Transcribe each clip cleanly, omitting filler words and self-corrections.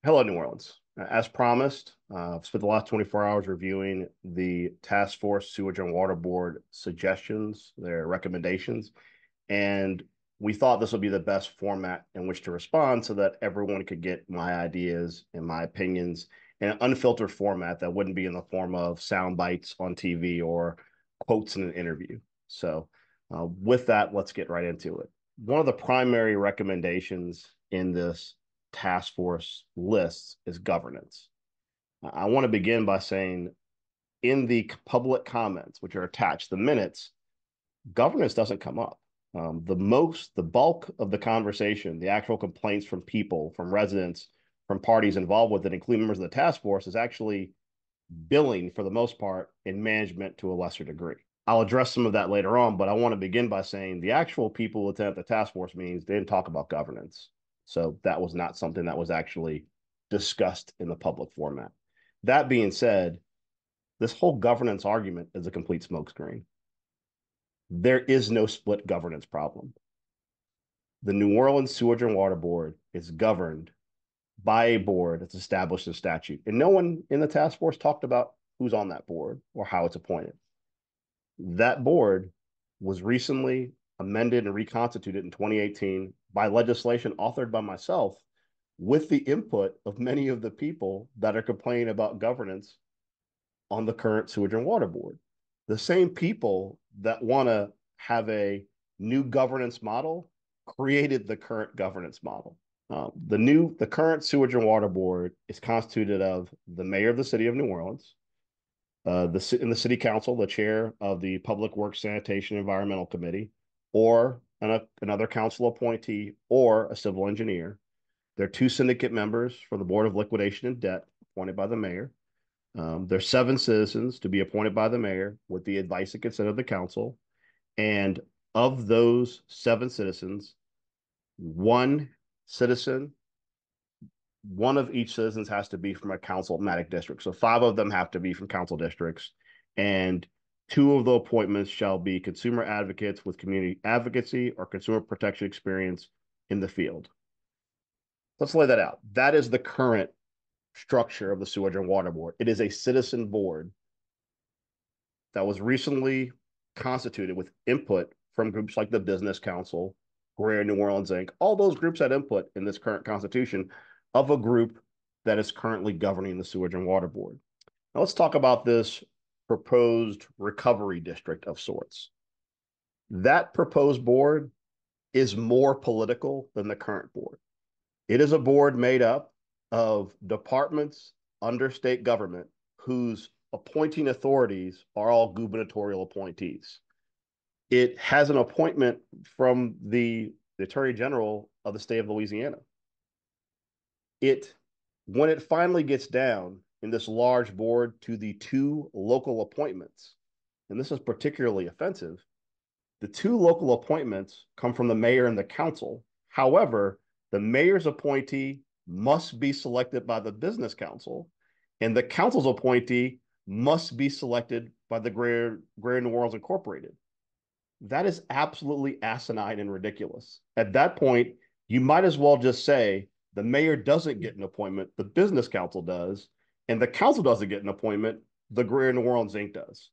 Hello, New Orleans. As promised, I've spent the last 24 hours reviewing the Task Force Sewage and Water Board suggestions, their recommendations, and we thought this would be the best format in which to respond so that everyone could get my ideas and my opinions in an unfiltered format that wouldn't be in the form of sound bites on TV or quotes in an interview. So, with that, let's get right into it. One of the primary recommendations in this task force lists is governance. I want to begin by saying in the public comments, which are attached, the minutes, governance doesn't come up. The bulk of the conversation, the actual complaints from people, from residents, from parties involved with it, including members of the task force, is actually billing for the most part and management to a lesser degree. I'll address some of that later on, but I want to begin by saying the actual people who attend the task force meetings, they didn't talk about governance. So that was not something that was actually discussed in the public format. That being said, this whole governance argument is a complete smokescreen. There is no split governance problem. The New Orleans Sewage and Water Board is governed by a board that's established in statute. And no one in the task force talked about who's on that board or how it's appointed. That board was recently amended and reconstituted in 2018 by legislation authored by myself with the input of many of the people that are complaining about governance on the current Sewage and Water Board. The same people that want to have a new governance model created the current governance model. The current Sewage and Water Board is constituted of the mayor of the city of New Orleans, in the city council, the chair of the Public Works, Sanitation, Environmental Committee, or another council appointee, or a civil engineer. There are two syndicate members for the Board of Liquidation and Debt, appointed by the mayor. There's 7 citizens to be appointed by the mayor with the advice and consent of the council. And of those 7 citizens, one citizen, one of each citizens has to be from a councilmatic district. So 5 of them have to be from council districts. And 2 of the appointments shall be consumer advocates with community advocacy or consumer protection experience in the field. Let's lay that out. That is the current structure of the Sewage and Water Board. It is a citizen board that was recently constituted with input from groups like the Business Council, Greater New Orleans Inc. All those groups had input in this current constitution of a group that is currently governing the Sewage and Water Board. Now let's talk about this proposed recovery district of sorts. That proposed board is more political than the current board. It is a board made up of departments under state government whose appointing authorities are all gubernatorial appointees. It has an appointment from the Attorney General of the state of Louisiana. When it finally gets down in this large board to the 2 local appointments, and this is particularly offensive, the 2 local appointments come from the mayor and the council. However, the mayor's appointee must be selected by the Business Council, and the council's appointee must be selected by the Greater New Orleans Incorporated. That is absolutely asinine and ridiculous. At that point, you might as well just say the mayor doesn't get an appointment, the Business Council does, and the council doesn't get an appointment, the Greater New Orleans Inc. does.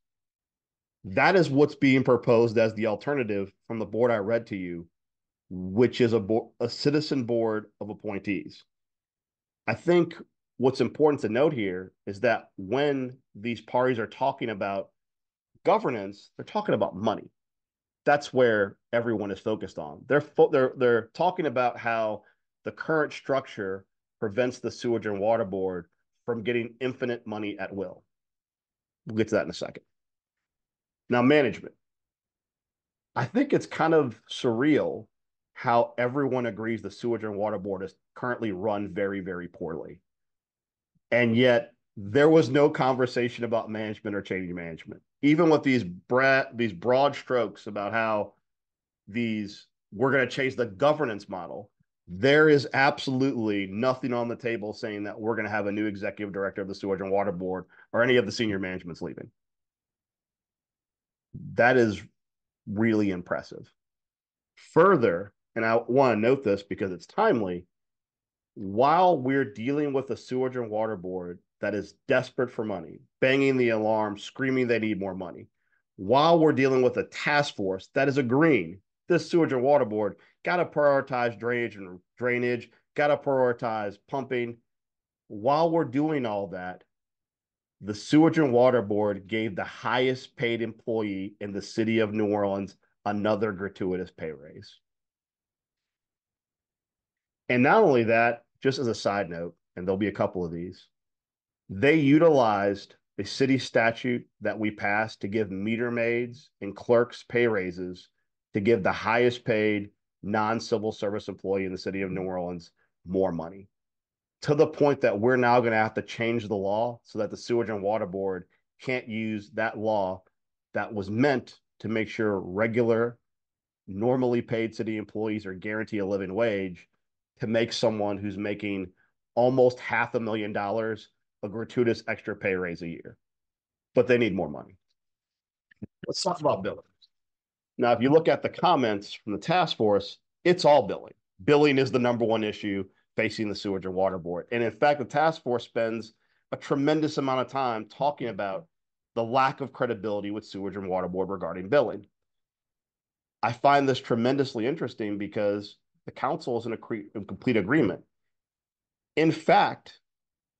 That is what's being proposed as the alternative from the board I read to you, which is a citizen board of appointees. I think what's important to note here is that when these parties are talking about governance, they're talking about money. That's where everyone is focused on. They're talking about how the current structure prevents the Sewage and Water Board from getting infinite money at will. We'll get to that in a second. Now, management. I think it's kind of surreal how everyone agrees the Sewage and Water Board is currently run very, very poorly. And yet there was no conversation about management or changing management. Even with these broad strokes about how we're going to change the governance model, there is absolutely nothing on the table saying that we're going to have a new executive director of the Sewage and Water Board or any of the senior management's leaving. That is really impressive. Further, and I want to note this because it's timely, while we're dealing with a sewage and water board that is desperate for money, banging the alarm, screaming they need more money, while we're dealing with a task force that is agreeing this sewage and water board got to prioritize drainage, got to prioritize pumping. While we're doing all that, the sewage and water board gave the highest paid employee in the city of New Orleans another gratuitous pay raise. And not only that, just as a side note, and there'll be a couple of these, they utilized a city statute that we passed to give meter maids and clerks pay raises to give the highest paid non-civil service employee in the city of New Orleans more money, to the point that we're now going to have to change the law so that the sewage and water board can't use that law that was meant to make sure regular, normally paid city employees are guaranteed a living wage to make someone who's making almost $500,000 a gratuitous extra pay raise a year. But they need more money. Let's talk about billing. Now, if you look at the comments from the task force, it's all billing. Billing is the number one issue facing the sewage and water board. And in fact, the task force spends a tremendous amount of time talking about the lack of credibility with sewage and water board regarding billing. I find this tremendously interesting because the council is in complete agreement. In fact,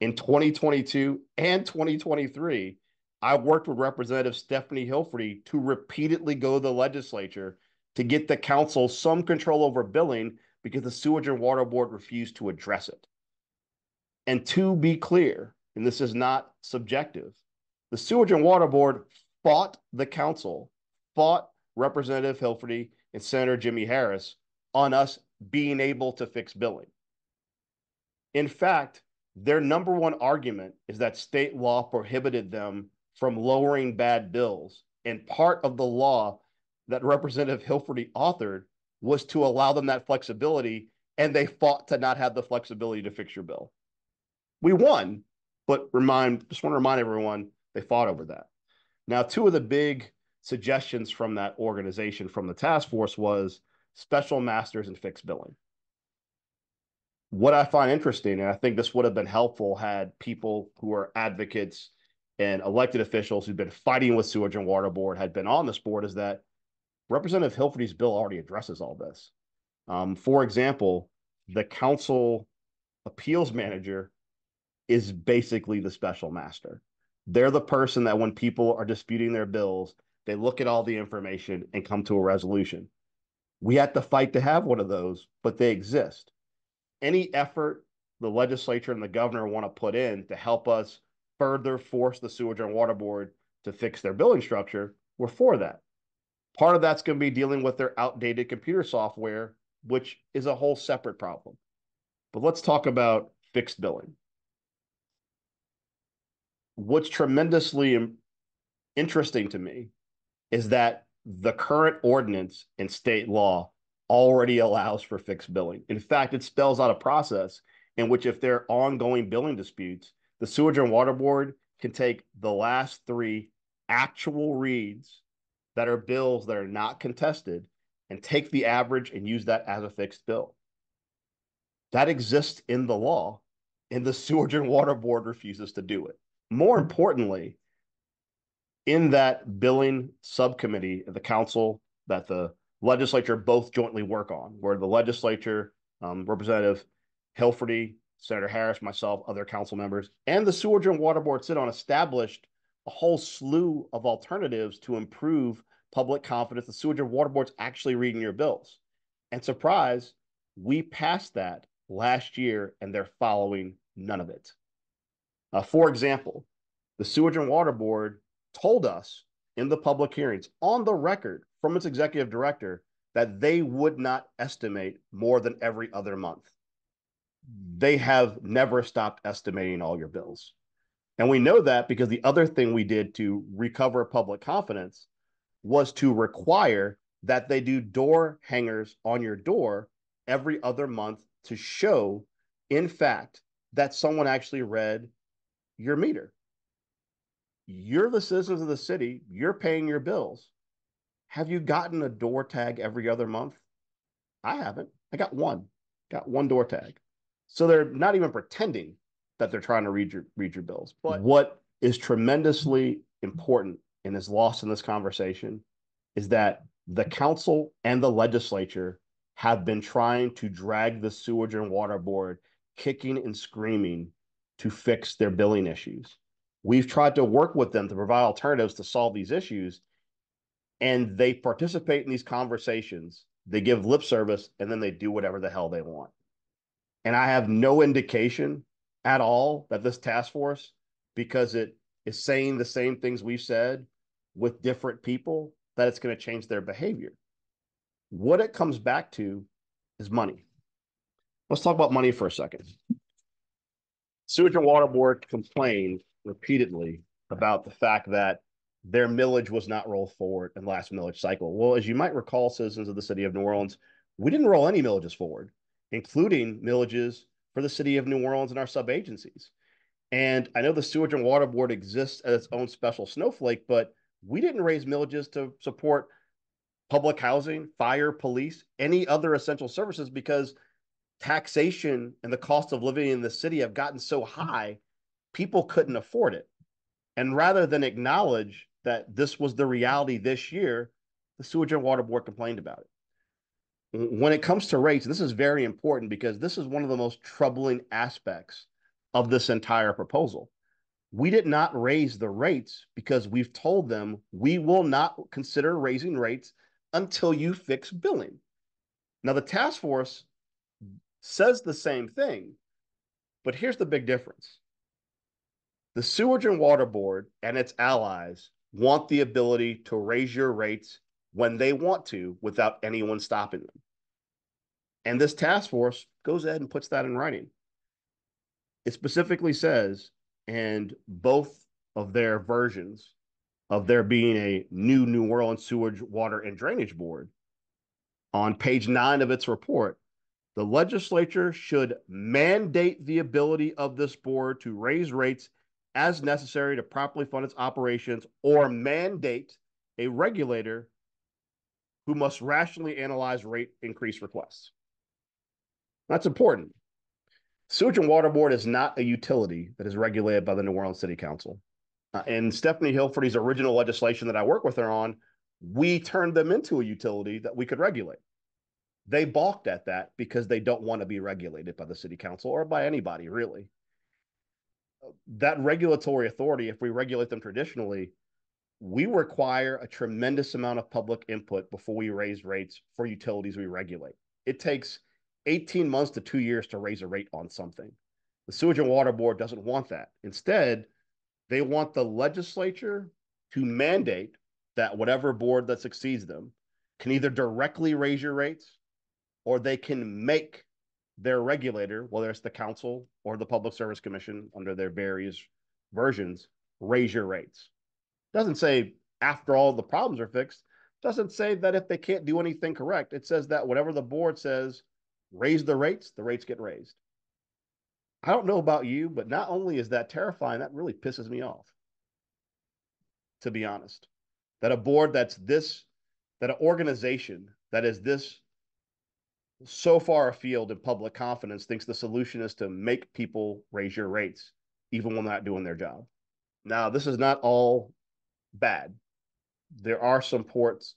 in 2022 and 2023, I worked with Representative Stephanie Hilferty to repeatedly go to the legislature to get the council some control over billing because the Sewage and Water Board refused to address it. And to be clear, and this is not subjective, the Sewage and Water Board fought the council, fought Representative Hilferty and Senator Jimmy Harris on us being able to fix billing. In fact, their number one argument is that state law prohibited them from lowering bad bills. And part of the law that Representative Hilferty authored was to allow them that flexibility, and they fought to not have the flexibility to fix your bill. We won, but just want to remind everyone, they fought over that. Now, two of the big suggestions from that organization, from the task force, was special masters and fixed billing. What I find interesting, and I think this would have been helpful had people who are advocates and elected officials who've been fighting with Sewage and Water Board had been on this board, is that Representative Hilferty's bill already addresses all this. For example, the council appeals manager is basically the special master. They're the person that when people are disputing their bills, they look at all the information and come to a resolution. We have to fight to have one of those, but they exist. Any effort the legislature and the governor want to put in to help us further force the Sewage and Water Board to fix their billing structure, we're for that. Part of that's going to be dealing with their outdated computer software, which is a whole separate problem. But let's talk about fixed billing. What's tremendously interesting to me is that the current ordinance in state law already allows for fixed billing. In fact, it spells out a process in which if there are ongoing billing disputes, the Sewage and Water Board can take the last 3 actual reads that are bills that are not contested and take the average and use that as a fixed bill. That exists in the law, and the Sewage and Water Board refuses to do it. More importantly, in that billing subcommittee of the council that the legislature both jointly work on, where the legislature, Representative Hilferty, Senator Harris, myself, other council members, and the Sewage and Water Board sit on, established a whole slew of alternatives to improve public confidence. The Sewage and Water Board's actually reading your bills. And surprise, we passed that last year, and they're following none of it. For example, the Sewage and Water Board told us in the public hearings, on the record from its executive director, that they would not estimate more than every other month. They have never stopped estimating all your bills. And we know that because the other thing we did to recover public confidence was to require that they do door hangers on your door every other month to show, in fact, that someone actually read your meter. You're the citizens of the city. You're paying your bills. Have you gotten a door tag every other month? I haven't. I got one door tag. So they're not even pretending that they're trying to read your bills. But what is tremendously important and is lost in this conversation is that the council and the legislature have been trying to drag the sewage and water board kicking and screaming to fix their billing issues. We've tried to work with them to provide alternatives to solve these issues, and they participate in these conversations. They give lip service, and then they do whatever the hell they want. And I have no indication at all that this task force, because it is saying the same things we've said with different people, that it's going to change their behavior. What it comes back to is money. Let's talk about money for a second. Sewage and Water Board complained repeatedly about the fact that their millage was not rolled forward in the last millage cycle. Well, as you might recall, citizens of the city of New Orleans, we didn't roll any millages forward, including millages for the city of New Orleans and our sub-agencies. And I know the Sewage and Water Board exists as its own special snowflake, but we didn't raise millages to support public housing, fire, police, any other essential services, because taxation and the cost of living in the city have gotten so high, people couldn't afford it. And rather than acknowledge that this was the reality this year, the Sewage and Water Board complained about it. When it comes to rates, this is very important because this is one of the most troubling aspects of this entire proposal. We did not raise the rates because we've told them we will not consider raising rates until you fix billing. Now, the task force says the same thing, but here's the big difference. The Sewage and Water Board and its allies want the ability to raise your rates when they want to without anyone stopping them. And this task force goes ahead and puts that in writing. It specifically says, and both of their versions of there being a New Orleans Sewage, Water, and Drainage Board, on page 9 of its report, the legislature should mandate the ability of this board to raise rates as necessary to properly fund its operations, or mandate a regulator who must rationally analyze rate increase requests. That's important. Sewage and Water Board is not a utility that is regulated by the New Orleans City Council. And Stephanie Hilferty's original legislation that I work with her on, we turned them into a utility that we could regulate. They balked at that because they don't want to be regulated by the city council or by anybody, really. That regulatory authority, if we regulate them traditionally, we require a tremendous amount of public input before we raise rates for utilities we regulate. It takes 18 months to 2 years to raise a rate on something. The Sewage and Water Board doesn't want that. Instead, they want the legislature to mandate that whatever board that succeeds them can either directly raise your rates, or they can make their regulator, whether it's the council or the Public Service Commission under their various versions, raise your rates. Doesn't say after all the problems are fixed. Doesn't say that if they can't do anything correct. It says that whatever the board says, raise the rates get raised. I don't know about you, but not only is that terrifying, that really pisses me off, to be honest. That a board that's this, that an organization that is this so far afield in public confidence thinks the solution is to make people raise your rates, even when they're not doing their job. Now, this is not all bad. There are some parts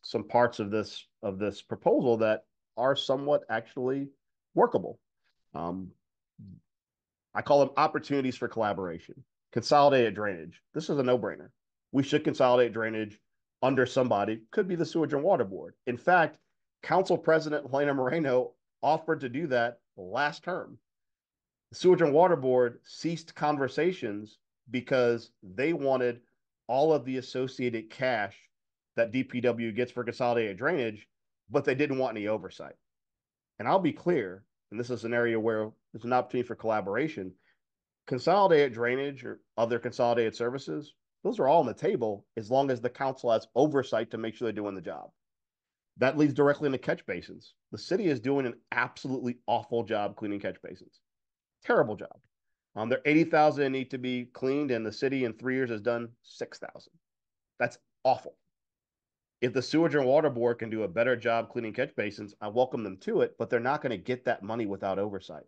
of this proposal that are somewhat actually workable. I call them opportunities for collaboration. Consolidated drainage. This is a no-brainer. We should consolidate drainage under somebody. Could be the Sewage and Water Board. In fact, Council President Helena Moreno offered to do that last term. The Sewage and Water Board ceased conversations because they wanted all of the associated cash that DPW gets for consolidated drainage, but they didn't want any oversight. And I'll be clear, and this is an area where there's an opportunity for collaboration. Consolidated drainage or other consolidated services, those are all on the table as long as the council has oversight to make sure they're doing the job. That leads directly into catch basins. The city is doing an absolutely awful job cleaning catch basins. Terrible job. There are 80,000 that need to be cleaned, and the city in 3 years has done 6,000. That's awful. If the Sewage and Water Board can do a better job cleaning catch basins, I welcome them to it, but they're not going to get that money without oversight.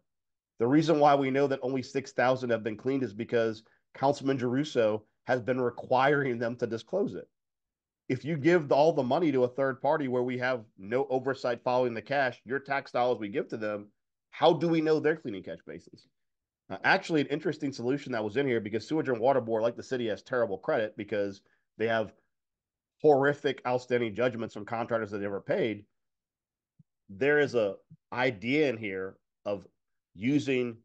The reason why we know that only 6,000 have been cleaned is because Councilman Geruso has been requiring them to disclose it. If you give all the money to a third party where we have no oversight following the cash, your tax dollars we give to them, how do we know they're cleaning catch basins? Actually, an interesting solution that was in here, because Sewage and Water Board, like the city, has terrible credit because they have horrific outstanding judgments from contractors that never paid. There is a idea in here of using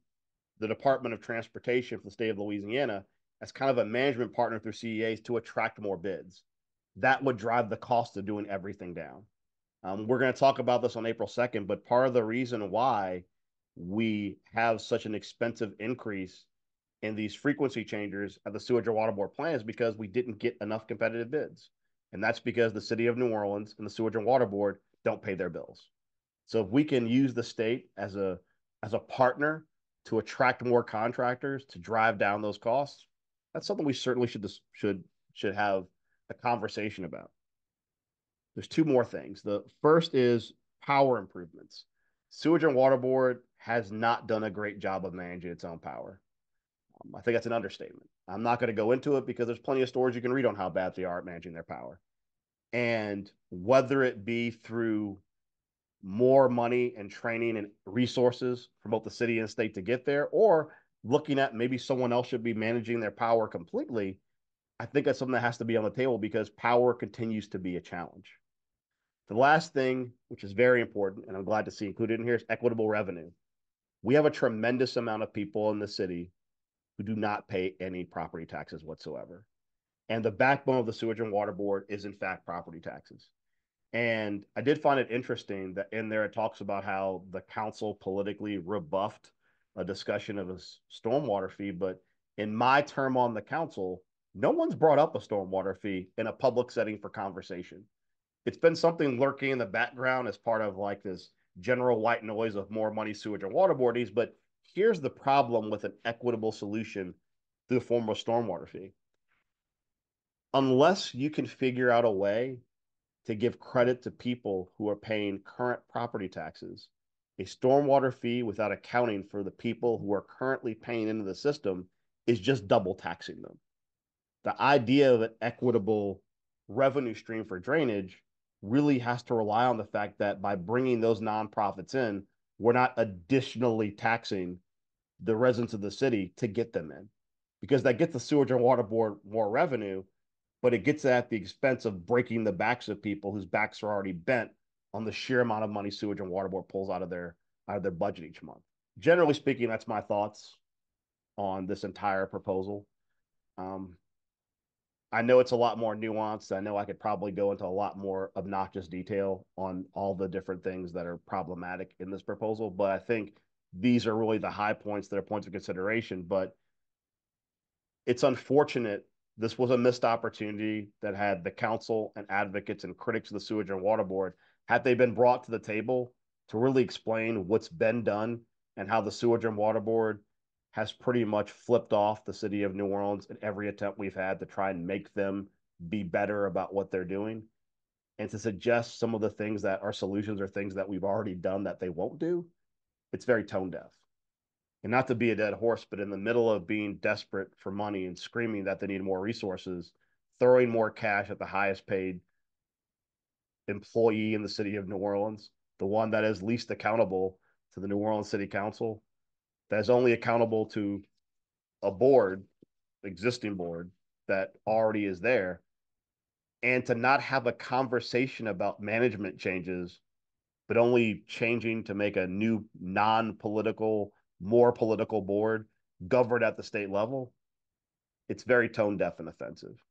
the Department of Transportation for the state of Louisiana as kind of a management partner through CEAs to attract more bids. That would drive the cost of doing everything down. We're going to talk about this on April 2nd, but part of the reason why we have such an expensive increase in these frequency changers at the Sewage and Water Board plan is because we didn't get enough competitive bids. And that's because the city of New Orleans and the Sewage and Water Board don't pay their bills. So if we can use the state as a partner to attract more contractors to drive down those costs, that's something we certainly should have a conversation about. There's two more things. The first is power improvements. Sewage and Water Board has not done a great job of managing its own power. I think that's an understatement. I'm not going to go into it because there's plenty of stories you can read on how bad they are at managing their power. And whether it be through more money and training and resources from both the city and state to get there, or looking at maybe someone else should be managing their power completely, I think that's something that has to be on the table because power continues to be a challenge. The last thing, which is very important, and I'm glad to see included in here, is equitable revenue. We have a tremendous amount of people in the city who do not pay any property taxes whatsoever. And the backbone of the Sewage and Water Board is, in fact, property taxes. And I did find it interesting that in there it talks about how the council politically rebuffed a discussion of a stormwater fee. But in my term on the council, no one's brought up a stormwater fee in a public setting for conversation. It's been something lurking in the background as part of like this general white noise of more money, sewage, and water boardies. But here's the problem with an equitable solution through the form of a stormwater fee. Unless you can figure out a way to give credit to people who are paying current property taxes, a stormwater fee without accounting for the people who are currently paying into the system is just double taxing them. The idea of an equitable revenue stream for drainage really has to rely on the fact that by bringing those nonprofits in, we're not additionally taxing the residents of the city to get them in, because that gets the Sewage and Water Board more revenue, but it gets at the expense of breaking the backs of people whose backs are already bent on the sheer amount of money Sewage and Water Board pulls out of their budget each month. Generally speaking, that's my thoughts on this entire proposal. I know it's a lot more nuanced. I know I could probably go into a lot more obnoxious detail on all the different things that are problematic in this proposal, but I think these are really the high points that are points of consideration. But it's unfortunate. This was a missed opportunity that had the council and advocates and critics of the Sewage and Water Board, had they been brought to the table to really explain what's been done and how the Sewage and Water Board has pretty much flipped off the city of New Orleans in every attempt we've had to try and make them be better about what they're doing, and to suggest some of the things that are solutions or things that we've already done that they won't do. It's very tone deaf. And not to be a dead horse, but in the middle of being desperate for money and screaming that they need more resources, throwing more cash at the highest paid employee in the city of New Orleans, the one that is least accountable to the New Orleans City Council, that is only accountable to a board, existing board that already is there, and to not have a conversation about management changes, but only changing to make a new non-political, more political board governed at the state level, it's very tone deaf and offensive.